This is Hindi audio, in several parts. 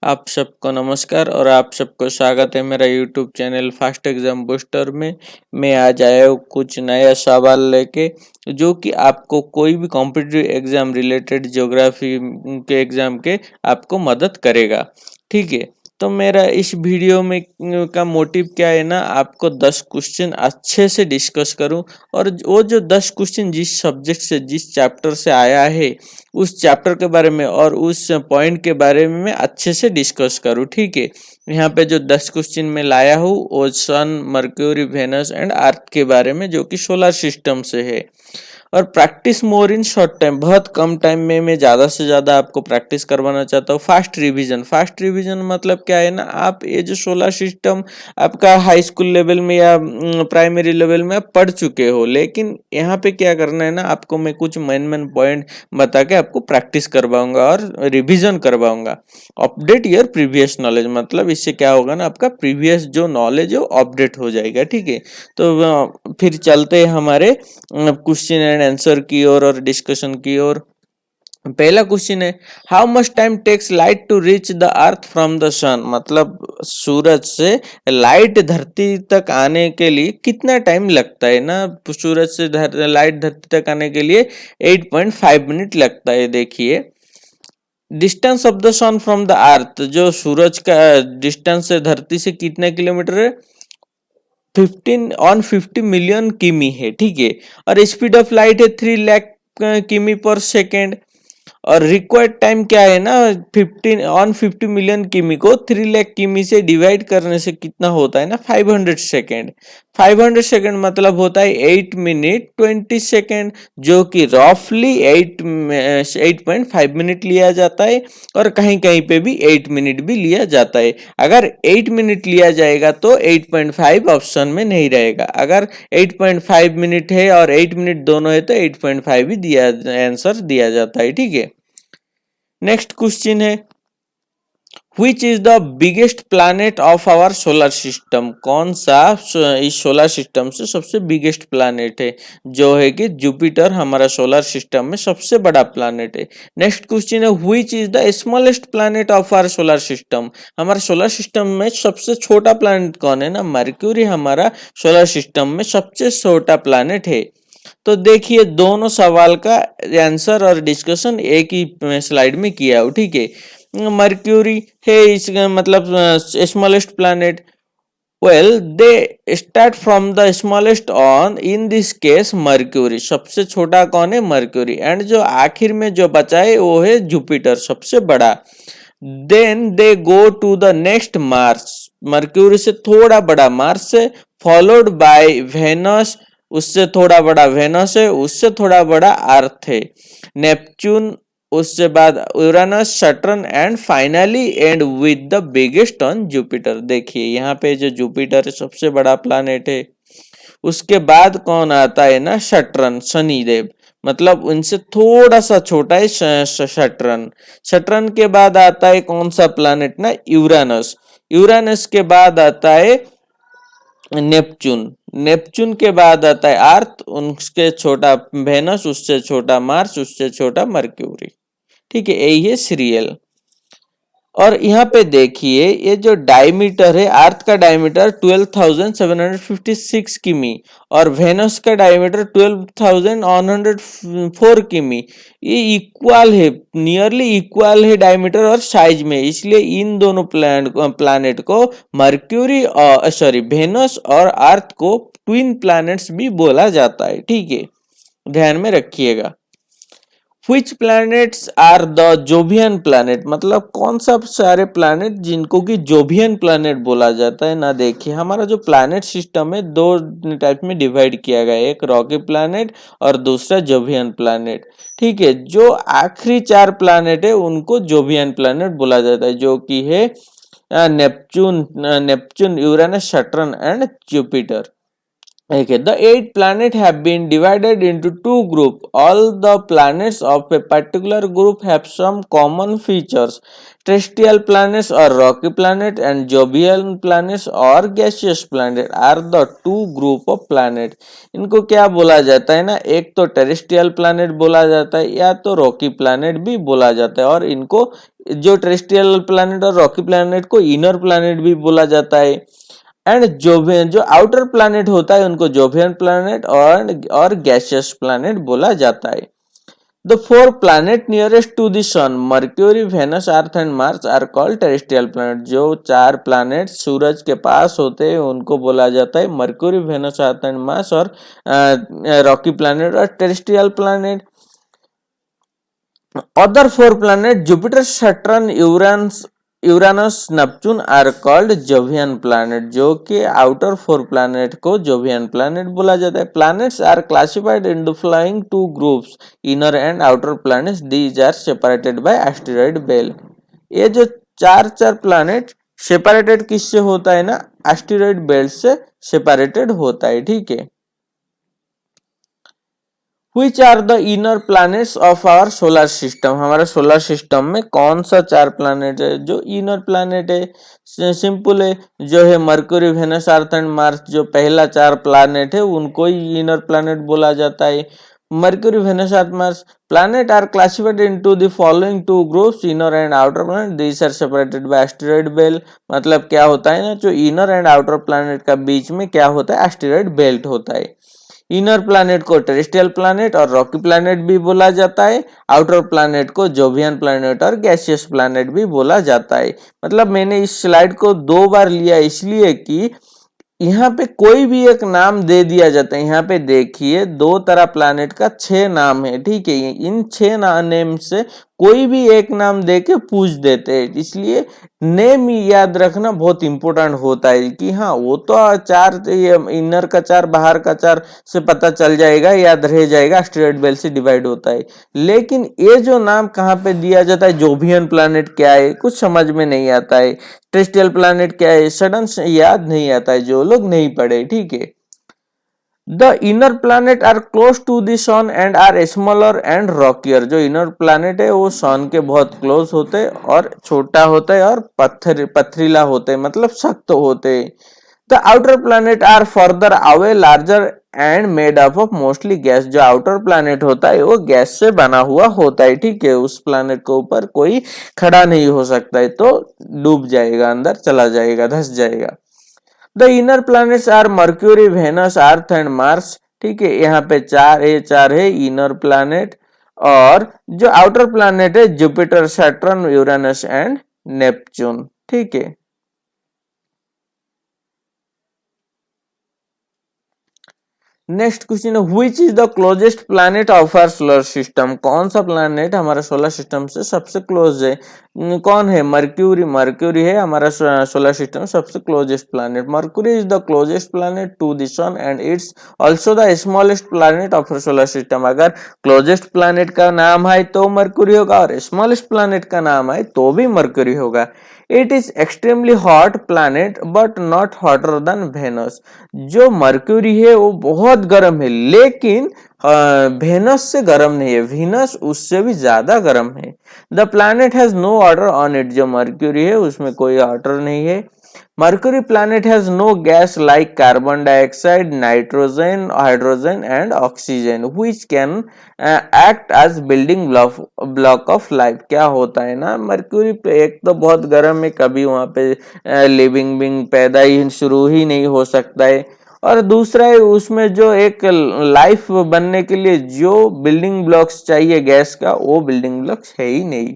आप सबको नमस्कार और आप सबको स्वागत है मेरा YouTube channel fast exam booster में। मैं आज आया हूँ कुछ नया सवाल लेके जो कि आपको कोई भी कॉम्पिटिटिव एग्जाम रिलेटेड ज्योग्राफी के एग्जाम के आपको मदद करेगा। ठीक है, तो मेरा इस वीडियो में का मोटिव क्या है ना, आपको 10 क्वेश्चन अच्छे से डिस्कस करूं और वो जो 10 क्वेश्चन जिस सब्जेक्ट से जिस चैप्टर से आया है उस चैप्टर के बारे में और उस पॉइंट के बारे में मैं अच्छे से डिस्कस करूँ। ठीक है, यहाँ पे जो 10 क्वेश्चन मैं लाया हूँ वो सन, मर्क्यूरी, वेनस एंड अर्थ के बारे में जो कि सोलर सिस्टम से है। और practice more in short time, बहुत कम टाइम में मैं ज़्यादा से ज़्यादा आपको प्रैक्टिस करवाना चाहता हूँ। फास्ट रिवीजन मतलब क्या है ना, आप ये जो सोलर सिस्टम आपका हाई स्कूल लेवल में या प्राइमरी लेवल में आप पढ़ चुके हो, लेकिन यहाँ पे क्या करना है ना, आपको मैं कुछ मेन पॉइंट बता के आपको प्रैक्टिस करवाऊंगा और रिवीजन करवाऊंगा। अपडेट योर प्रीवियस नॉलेज, मतलब इससे क्या होगा ना, आपका प्रीवियस जो नॉलेज है वो अपडेट हो जाएगा। ठीक है, तो फिर चलते हैं हमारे क्वेश्चन एंड आंसर की ओर और डिस्कशन की ओर। पहला क्वेश्चन है, how much time takes light to reach the earth from the sun, मतलब सूरज से लाइट धरती तक आने के लिए कितना टाइम लगता है ना। सूरज से लाइट धरती तक आने के लिए 8.5 मिनट लगता है। देखिए, distance of the sun from the earth, जो सूरज का डिस्टेंस है धरती से कितना किलोमीटर है, 50 मिलियन किमी है। ठीक है, और स्पीड ऑफ लाइट है 3 लाख किमी पर सेकेंड। और रिक्वायर्ड टाइम क्या है ना, 50 मिलियन किमी को 3 लाख किमी से डिवाइड करने से कितना होता है ना, 500 सेकेंड। 500 सेकेंड मतलब होता है 8 मिनट 20 सेकेंड, जो कि रफली 8.5 मिनट लिया जाता है। और कहीं कहीं पे भी 8 मिनट भी लिया जाता है। अगर 8 मिनट लिया जाएगा तो 8.5 ऑप्शन में नहीं रहेगा। अगर 8.5 मिनट है और 8 मिनट दोनों है तो 8.5 ही दिया आंसर दिया जाता है। ठीक है, नेक्स्ट क्वेश्चन है, which is the biggest planet of our solar system, कौन सा इस सोलर सिस्टम से सबसे बिगेस्ट प्लैनेट है, जो है कि जुपिटर हमारा सोलर सिस्टम में सबसे बड़ा प्लैनेट है। नेक्स्ट क्वेश्चन है, which is the smallest planet of our solar system, हमारे सोलर सिस्टम में सबसे छोटा प्लैनेट कौन है ना, मर्क्यूरी हमारा सोलर सिस्टम में सबसे छोटा प्लैनेट है। तो देखिए, दोनों सवाल का आंसर और डिस्कशन एक ही स्लाइड में किया हो। ठीक है, मर्क्यूरी है इस मतलब smallest planet. Well, they start from the smallest on, in this case mercury, सबसे छोटा कौन है, मर्क्यूरी। एंड जो आखिर में जो बचा है वो है जुपिटर, सबसे बड़ा। Then they go to the next Mars, Mercury से थोड़ा बड़ा मार्स से, फॉलोड बाय वेनस, उससे थोड़ा बड़ा वेनस है, उससे थोड़ा बड़ा अर्थ है, नेपच्यून, उससे बाद Uranus, Saturn and finally and with the biggest on Jupiter. देखिए यहाँ पे जो जुपिटर सबसे बड़ा प्लैनेट है, उसके बाद कौन आता है ना, सैटर्न, शनिदेव, मतलब उनसे थोड़ा सा छोटा है सैटर्न। सैटर्न के बाद आता है कौन सा प्लैनेट ना, यूरेनस। यूरेनस के बाद आता है नेपच्यून। नेपच्यून के बाद आता है अर्थ, उसके छोटा वेनस, उससे छोटा मार्स, उससे छोटा मर्क्यूरी। ठीक है, यही है सीरियल। और यहाँ पे देखिए, ये जो डायमीटर है, अर्थ का डायमीटर 12,756 किमी और वेनस का डायमीटर 12,104 किमी। ये इक्वल है, नियरली इक्वल है डायमीटर और साइज में, इसलिए इन दोनों प्लैनेट को मर्क्यूरी और सॉरी वेनस और अर्थ को ट्विन प्लैनेट्स भी बोला जाता है। ठीक है, ध्यान में रखिएगा। Which planets are the Jovian planet, मतलब कौन सा सारे प्लैनेट जिनको कि जोवियन प्लैनेट बोला जाता है ना। देखिए, हमारा जो प्लैनेट सिस्टम है दो टाइप में डिवाइड किया गया है, एक रॉकी प्लैनेट और दूसरा जोवियन प्लैनेट। ठीक है, जो आखिरी 4 प्लैनेट है उनको जोवियन प्लैनेट बोला जाता है, जो कि है Neptune, Uranus, Saturn and Jupiter. Okay, the 8 planets have been divided into 2 groups. All the planets of a particular group have some common features. Terrestrial planets or rocky planets and jovial planets or gaseous planets are the 2 group of planets. इनको क्या बोला जाता है ना, एक तो टेरेस्ट्रियल प्लैनेट बोला जाता है या तो रॉकी प्लैनेट भी बोला जाता है, और इनको जो टेरेस्ट्रियल प्लैनेट और रॉकी प्लैनेट को इनर प्लैनेट भी बोला जाता है। एंड जोवियन जो आउटर प्लैनेट होता है उनको जोवियन प्लैनेट और गैसियस प्लैनेट बोला जाता है। The four planets nearest to the sun, Mercury, Venus, Earth and Mars are called terrestrial planets. जो चार प्लैनेट सूरज के पास होते हैं उनको बोला जाता है Mercury, Venus, Earth and Mars और रॉकी प्लैनेट और terrestrial planet. Other four planets Jupiter, Saturn, Uranus, Neptune are called Jovian planet. जो कि आउटर फोर प्लैनेट को जोवियन प्लैनेट बोला जाता है। Planets are classified into following two groups, inner and outer planets, these are separated by asteroid belt. ये जो चार चार प्लैनेट सेपरेटेड किससे होता है ना, एस्टेरॉयड बेल्ट से सेपरेटेड होता है, ठीक है। Which are the inner planets of our solar system? हमारे सोलर सिस्टम में कौन सा चार प्लैनेट है जो इनर प्लैनेट है? सिंपल है, जो है Mercury, Venus, Earth and Mars. जो पहला चार प्लैनेट है उनको ही इनर प्लैनेट बोला जाता है। Mercury, Venus, Earth, Mars planet are classified into the following two groups, inner and outer planet, these are separated by asteroid belt. मतलब क्या होता है ना, जो इनर एंड आउटर प्लैनेट का बीच में क्या होता है, एस्टेरॉयड बेल्ट होता है। इनर प्लैनेट को टेरेस्ट्रियल प्लैनेट और रॉकी प्लैनेट भी बोला जाता है। आउटर प्लैनेट को जोवियन प्लैनेट और गैसियस प्लैनेट भी बोला जाता है। मतलब मैंने इस स्लाइड को दो बार लिया इसलिए कि यहाँ पे कोई भी एक नाम दे दिया जाता है। यहाँ पे देखिए दो तरह प्लैनेट का 6 नाम है, ठीक है। इन 6 नेम से कोई भी एक नाम दे के पूछ देते हैं, इसलिए नेम याद रखना बहुत इंपॉर्टेंट होता है कि हाँ वो तो चार, इनर का चार बाहर का चार से पता चल जाएगा, याद रह जाएगा, एस्टेरॉयड बेल्ट से डिवाइड होता है। लेकिन ये जो नाम कहाँ पे दिया जाता है, जोवियन प्लैनेट क्या है कुछ समझ में नहीं आता है, टेरेस्ट्रियल प्लैनेट क्या है सडन से याद नहीं आता है, जो लोग नहीं पढ़े, ठीक है। The inner planet are close to the sun and are smaller and rockier. जो इनर प्लैनेट है वो सन के बहुत क्लोज होते हैं और छोटा होता है और पथरीला होते हैं, मतलब सख्त होते हैं। The outer planet are further away, larger and made up of mostly gas. जो आउटर प्लैनेट होता है वो गैस से बना हुआ होता है, ठीक है। उस प्लैनेट के ऊपर कोई खड़ा नहीं हो सकता है, तो डूब जाएगा, अंदर चला जाएगा, धस जाएगा। The inner planets are Mercury, Venus, Earth and Mars, ठीक है। यहाँ पे चार है इनर प्लैनेट। और जो आउटर प्लैनेट है Jupiter, Saturn, Uranus and Neptune, ठीक है। नेक्स्ट क्वेश्चन है which is the closest planet of our solar system. कौन सा प्लैनेट हमारा सोलर सिस्टम से सबसे क्लोज है? कौन है? मर्क्यूरी। मर्क्यूरी है हमारा सोलर सिस्टम सबसे closest planet. Mercury is the closest planet to the sun and it's also the smallest planet of our solar system. अगर क्लोजेस्ट प्लैनेट का नाम है तो मर्क्यूरी होगा और स्मॉलेस्ट प्लैनेट का नाम है तो भी मर्क्यूरी होगा। It is extremely hot planet but not hotter than Venus. जो मर्क्यूरी है वो बहुत गर्म है, लेकिन वेनस से गर्म नहीं है, वीनस उससे भी ज्यादा गर्म है। The planet has no water on it. जो मर्क्यूरी है उसमें कोई वाटर नहीं है। Mercury planet has no gas like carbon dioxide, nitrogen, hydrogen and oxygen which can act as building block of life। क्या होता है ना, मर्क्यूरी पे एक तो बहुत गर्म है, कभी वहां पे लिविंग बिंग पैदा ही शुरू ही नहीं हो सकता है। और दूसरा है उसमें जो एक लाइफ बनने के लिए जो बिल्डिंग ब्लॉक्स चाहिए गैस का, वो बिल्डिंग ब्लॉक्स है ही नहीं,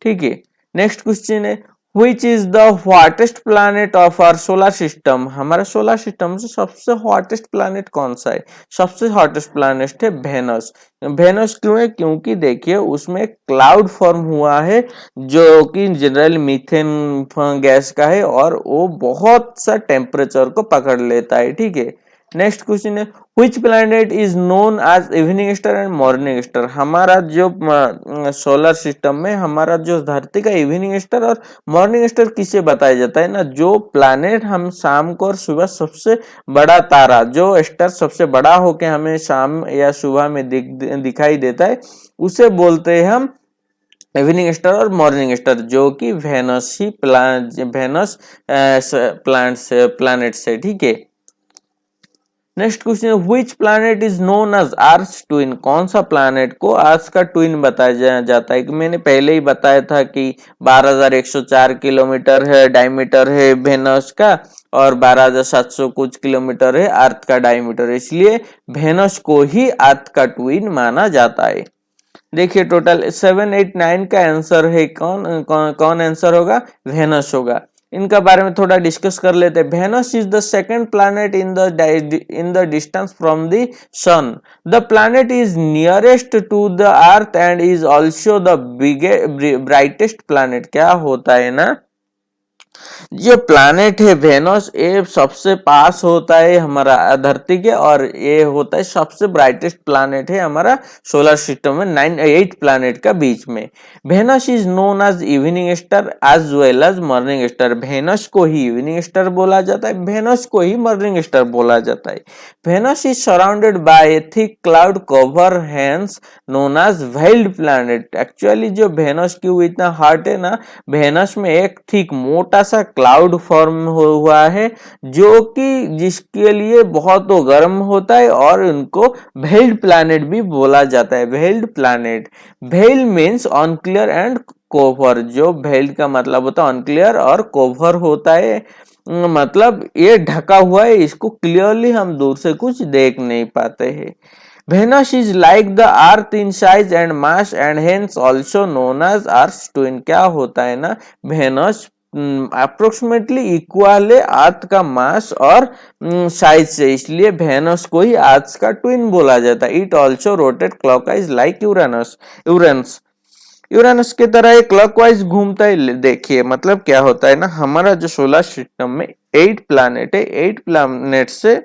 ठीक है। नेक्स्ट क्वेश्चन है which is the hottest planet of our solar system। हमारा सोलर सिस्टम से सबसे हॉटेस्ट प्लैनेट कौन सा है? सबसे हॉटेस्ट प्लैनेट है वेनस। वेनस क्यों है? क्योंकि देखिए उसमें क्लाउड फॉर्म हुआ है जो कि जनरल मीथेन गैस का है और वो बहुत सा टेम्परेचर को पकड़ लेता है, ठीक है। नेक्स्ट क्वेश्चन है which planet is known as evening star and morning star. हमारा जो सोलर सिस्टम में हमारा जो धरती का इवनिंग स्टार और मॉर्निंग स्टार किसे बताया जाता है ना, जो प्लैनेट हम शाम को और सुबह सबसे बड़ा तारा, जो स्टार सबसे बड़ा होके हमें शाम या सुबह में दिखाई देता है, उसे बोलते हैं हम इवनिंग स्टार और मॉर्निंग स्टार, जो कि वेनस ही वेनस प्लैनेट से, ठीक है। Next question, which planet is known as Earth twin, कौन सा प्लैनेट को अर्थ का ट्विन बताया जाता है। कि मैंने पहले ही बताया था कि 12,104 किलोमीटर है डायमीटर है वेनस का, और 12,700 कुछ किलोमीटर है अर्थ का डायमीटर, इसलिए वेनस को ही अर्थ का ट्विन माना जाता है। देखिए टोटल 7, 8, 9 का आंसर है, कौन आंसर होगा, वेनस होगा। इनका बारे में थोड़ा डिस्कस कर लेते हैं। Venus is the second planet in the distance from the sun. The planet is nearest to the Earth and is also the brightest planet. क्या होता है ना, जो प्लैनेट है वेनस, ये सबसे पास होता है हमारा धरती के, और ये होता है सबसे ब्राइटेस्ट प्लैनेट है हमारा सोलर सिस्टम में 8 प्लैनेट का बीच में। Venus is known as evening star as well as morning star. Venus को ही इवनिंग स्टार बोला जाता है, वेनस को ही मॉर्निंग स्टार बोला जाता है। Venus is surrounded by a thick cloud cover hence known as veiled planet. Actually जो वेनस क्यों इतना हॉट है ना, वेनस में एक थिक मोटा सा क्लाउड फॉर्म हुआ है, जो कि जिसके लिए बहुत गर्म होता है, और उनको वेल्ड प्लैनेट भी बोला जाता है। Veiled planet, veil means unclear and cover. जो वेल्ड का मतलब होता है अनक्लियर, और कोवर होता है मतलब ये ढका हुआ है, इसको क्लियरली हम दूर से कुछ देख नहीं पाते हैं। Venus is like the Earth in size and mass and hence also known as Earth's twin। क्या होता है ना, Venus अप्रोक्सीमेटली इक्वल है अर्थ का मास और साइज से, इसलिए वेनस को ही अर्थ का ट्विन बोला जाता है। It also rotate clockwise like Uranus. Uranus की तरह ये क्लॉकवाइज घूमता है। देखिए मतलब क्या होता है ना, हमारा जो सोलर सिस्टम में 8 प्लैनेट है, 8 प्लैनेट से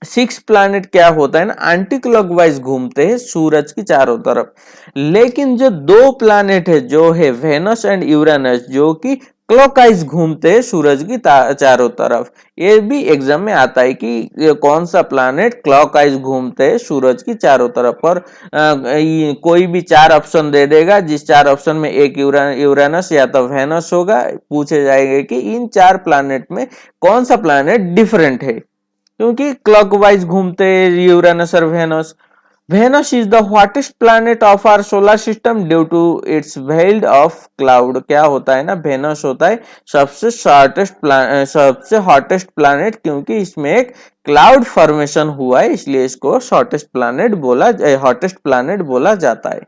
6 प्लैनेट क्या होता है ना, एंटी क्लॉकवाइज घूमते हैं सूरज की चारों तरफ। लेकिन जो 2 प्लैनेट है, जो है वेनस एंड यूरेनस, जो कि क्लॉकवाइज घूमते हैं सूरज की चारों तरफ। ये भी एग्जाम में आता है कि कौन सा प्लैनेट क्लॉकवाइज घूमते हैं सूरज की चारों तरफ। और कोई भी 4 ऑप्शन दे देगा, जिस 4 ऑप्शन में एक यूरेनस या तो वेनस होगा। पूछे जाएंगे कि इन 4 प्लैनेट में कौन सा प्लैनेट डिफरेंट है, क्योंकि क्लॉकवाइज घूमते यूरेनस और Venus. Venus is the hottest planet of our solar system due to its veiled of cloud. क्या होता है ना, वेनस होता है सबसे हॉटेस्ट प्लैनेट, क्योंकि इसमें एक क्लाउड फॉर्मेशन हुआ है, इसलिए इसको हॉटेस्ट प्लैनेट बोला जाता है।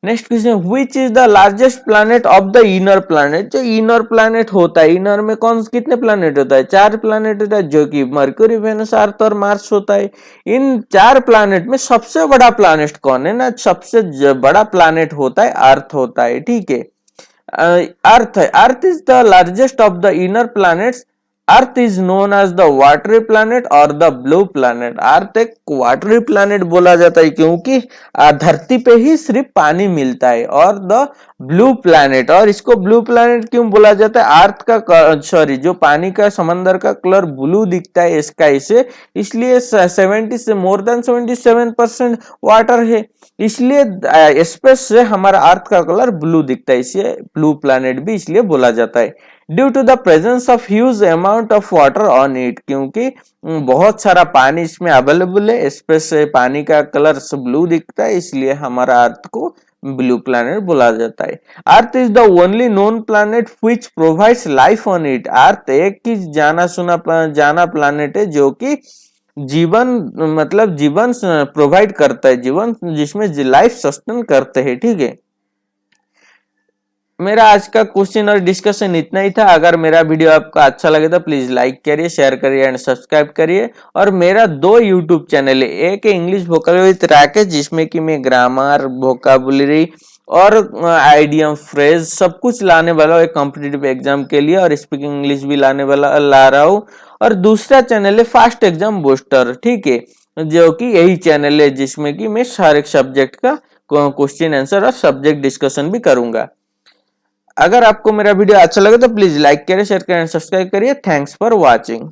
Next question, which is the largest planet of the inner planet. जो इनर प्लैनेट होता है, इनर में कितने प्लैनेट होता है, 4 प्लैनेट होता है, जो कि मरक्यूरी वेनस अर्थ और मार्स होता है। इन 4 प्लैनेट में सबसे बड़ा प्लैनेट कौन है ना, सबसे बड़ा प्लैनेट होता है अर्थ होता है, ठीक है। अर्थ है, अर्थ is the largest of the inner planets. Earth is known as the watery planet और द ब्लू प्लैनेट। अर्थ एक वाटरी प्लैनेट बोला जाता है, क्योंकि धरती पे ही सिर्फ पानी मिलता है। और द ब्लू प्लैनेट, और इसको ब्लू प्लैनेट क्यों बोला जाता है, अर्थ का सॉरी जो पानी का समंदर का कलर ब्लू दिखता है स्काई से, इसलिए 70 से मोर देन 77% वाटर है, इसलिए स्पेस से हमारा अर्थ का कलर ब्लू दिखता है, इसलिए ब्लू प्लैनेट भी इसलिए बोला जाता है। Due to the presence of huge amount of water on it, क्योंकि बहुत सारा पानी इसमें अवेलेबल है, स्पेस से पानी का कलर ब्लू दिखता है, इसलिए हमारा अर्थ को ब्लू प्लैनेट बोला जाता है। अर्थ is the only known planet which provides life on it. Earth एक ही जाना प्लैनेट है जो कि जीवन प्रोवाइड करता है, जीवन जिसमें लाइफ सस्टेन करते हैं, ठीक है। मेरा आज का क्वेश्चन और डिस्कशन इतना ही था। अगर मेरा वीडियो आपको अच्छा लगे तो प्लीज लाइक करिए, शेयर करिए एंड सब्सक्राइब करिए। और मेरा 2 यूट्यूब चैनल है, एक है इंग्लिश वोकैबुलरी विद राकेश, जिसमें कि मैं ग्रामर, वोकैबुलरी और आइडियम, फ्रेज सब कुछ लाने वाला हूँ एक कॉम्पिटिटिव एग्जाम के लिए, और स्पीकिंग इंग्लिश भी ला रहा हूँ। और दूसरा चैनल है फास्ट एग्जाम बूस्टर, ठीक है, जो कि यही चैनल है जिसमें कि मैं हर एक सब्जेक्ट का क्वेश्चन आंसर और सब्जेक्ट डिस्कशन भी करूंगा। अगर आपको मेरा वीडियो अच्छा लगे तो प्लीज लाइक करिए, शेयर करिए, सब्सक्राइब करिए। Thanks for watching.